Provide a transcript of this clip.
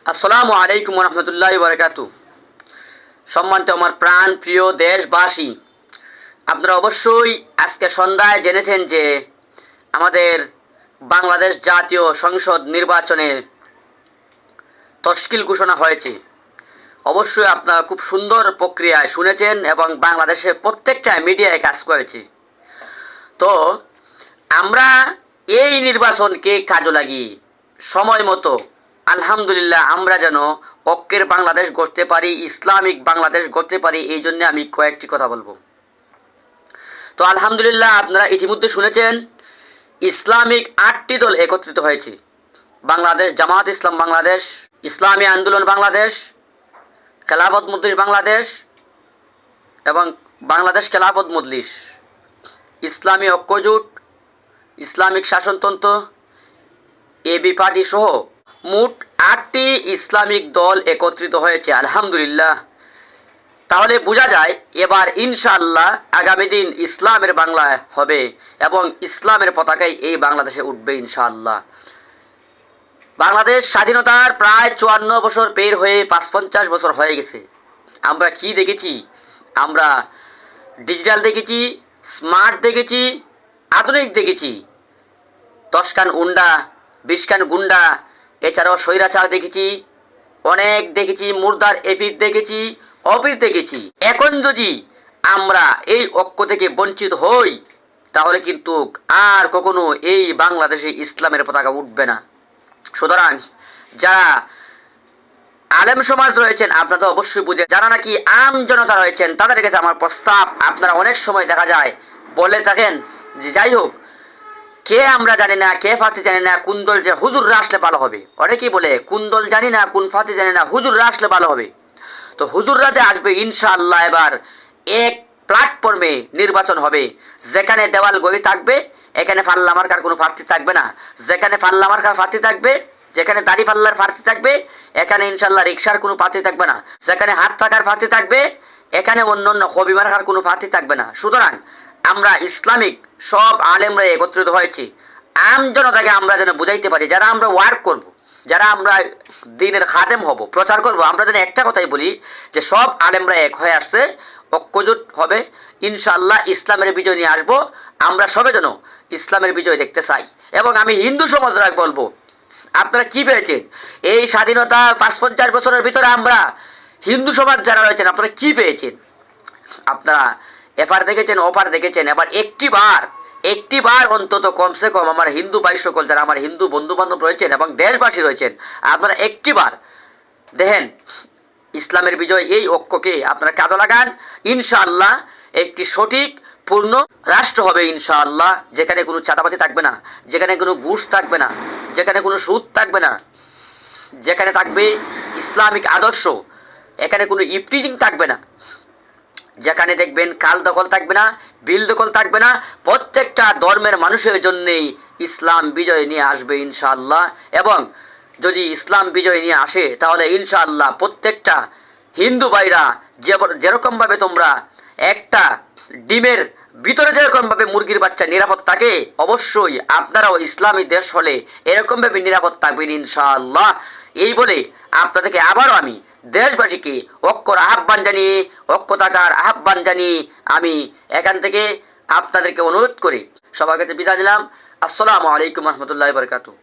আসসালামু আলাইকুম রহমতুল্লাহি বারাকাতু। সম্মানিত আমার প্রাণ প্রিয় দেশবাসী, আপনারা অবশ্যই আজকে সন্ধ্যায় জেনেছেন যে আমাদের বাংলাদেশ জাতীয় সংসদ নির্বাচনে তশকিল ঘোষণা হয়েছে। অবশ্যই আপনারা খুব সুন্দর প্রক্রিয়ায় শুনেছেন এবং বাংলাদেশের প্রত্যেকটা মিডিয়ায় কাজ করেছে। তো আমরা এই নির্বাচনকে কাজে লাগিয়ে সময় মতো আলহামদুলিল্লাহ আমরা যেন ঐক্যের বাংলাদেশ গড়তে পারি, ইসলামিক বাংলাদেশ গড়তে পারি, এই জন্য আমি কয়েকটি কথা বলবো। তো আলহামদুলিল্লাহ আপনারা ইতিমধ্যে শুনেছেন ইসলামিক 8টি দল একত্রিত হয়েছে। বাংলাদেশ জামাত ইসলাম বাংলাদেশ, ইসলামী আন্দোলন বাংলাদেশ, খেলাফত মজলিস বাংলাদেশ এবং বাংলাদেশ খেলাফত মজলিস, ইসলামী ঐক্যজোট, ইসলামিক শাসনতন্ত্র, এবি পার্টি সহ মোট 8টি ইসলামিক দল একত্রিত হয়েছে আলহামদুলিল্লাহ। তাহলে বোঝা যায় এবার ইনশাআল্লাহ আগামী দিন ইসলামের বাংলায় হবে এবং ইসলামের পতাকায় এই বাংলাদেশে উঠবে ইনশাআল্লাহ। বাংলাদেশ স্বাধীনতার প্রায় 54 বছর পের হয়ে 55 বছর হয়ে গেছে। আমরা কি দেখেছি? আমরা ডিজিটাল দেখেছি, স্মার্ট দেখেছি, আধুনিক দেখেছি, 10 কান উন্ডা 20 কান গুন্ডা, এছাড়াও স্বৈরাচার দেখেছি, অনেক দেখেছি, মুর্দার এপিট দেখেছি, অপিট দেখেছি। এখন যদি আমরা এই ঐক্য থেকে বঞ্চিত হই তাহলে কিন্তু আর কখনো এই বাংলাদেশে ইসলামের পতাকা উঠবে না। সুতরাং যারা আলেম সমাজ রয়েছেন আপনারা তো অবশ্যই বুঝে, যারা নাকি আম জনতা রয়েছেন তাদের কাছে আমার প্রস্তাব, আপনারা অনেক সময় দেখা যায় বলে থাকেন যে যাই হোক কে আমরা জানি না, কে ফাতে জানি না, কোন দল হুজুররা আসলে ভালো হবে। অনেকেই বলে কোন দল জানি না, কোন ফাতে জানি না, হুজুররা আসলে ভালো হবে। তো হুজুররাতে আসবে ইনশাআল্লাহ। এবার এক প্ল্যাটফর্মে নির্বাচন হবে, যেখানে দেওয়াল গলি থাকবে, এখানে ফাল্লা মার্কার কোনো প্রার্থী থাকবে না। যেখানে ফাল্লা মার্কার প্রার্থী থাকবে, যেখানে দাড়ি ফাল্লার প্রার্থী থাকবে, এখানে ইনশাআল্লাহ রিক্সার কোনো প্রার্থী থাকবে না। যেখানে হাত পাকার প্রার্থী থাকবে, এখানে অন্য অন্য হবি মার্কার কোনো প্রার্থী থাকবে না। সুতরাং আমরা ইসলামিক সব আলেমরা একত্রিত হয়েছি, আম জনতাকে আমরা যেন বুঝাইতে পারি, যারা আমরা ওয়ার্ক করব, যারা আমরা দিনের খাদেম হব, প্রচার করব, আমরা যেন একটা কথাই বলি যে সব আলেমরা এক হয়ে আসছে, ঐক্যজোট হবে ইনশাআল্লাহ, ইসলামের বিজয় নিয়ে আসবো। আমরা সবে যেন ইসলামের বিজয় দেখতে চাই। এবং আমি হিন্দু সমাজরা বলবো, আপনারা কি পেয়েছেন এই স্বাধীনতা 55 বছরের ভিতরে? আমরা হিন্দু সমাজ যারা রয়েছেন আপনারা কি পেয়েছেন? আপনারা এফার দেখেছেন, অফার দেখেছেন। এবার একটি বার অন্তত কমসে কম আমার হিন্দু ভাই সকল, যারা আমার হিন্দু বন্ধু বান্ধব রয়েছেন এবং দেশবাসী রয়েছেন, আপনারা একটি বার দেখেন ইসলামের বিজয়, এই ঐক্যকে আপনারা কাজে লাগান। ইনশাআল্লাহ একটি সঠিক পূর্ণ রাষ্ট্র হবে ইনশাআল্লাহ, যেখানে কোনো চাঁদাবাজি থাকবে না, যেখানে কোনো ঘুষ থাকবে না, যেখানে কোনো সুদ থাকবে না, যেখানে থাকবে ইসলামিক আদর্শ, এখানে কোনো ইফটিজিং থাকবে না, যেখানে দেখবেন কাল দখল থাকবে না, বিল দখল থাকবে না। প্রত্যেকটা ধর্মের মানুষের জন্যেই ইসলাম বিজয় নিয়ে আসবে ইনশাআল্লাহ। এবং যদি ইসলাম বিজয় নিয়ে আসে তাহলে ইনশাআল্লাহ প্রত্যেকটা হিন্দু ভাইরা যেরকমভাবে তোমরা একটা ডিমের ভিতরে যেরকমভাবে মুরগির বাচ্চা নিরাপদ থাকে, অবশ্যই আপনারাও ইসলামী দেশ হলে এরকমভাবে নিরাপদ থাকবেন ইনশাআল্লাহ। এই বলে আপনাদেরকে আবারও আমি দেশবাসীকে ঐক্যর আহ্বান জানিয়ে, ঐক্য থাকার আহ্বান জানিয়ে আমি এখান থেকে আপনাদেরকে অনুরোধ করে সবার কাছে বিদায় দিলাম। আসসালামু আলাইকুম রহমতুল্লাহি বারাকাতুহু।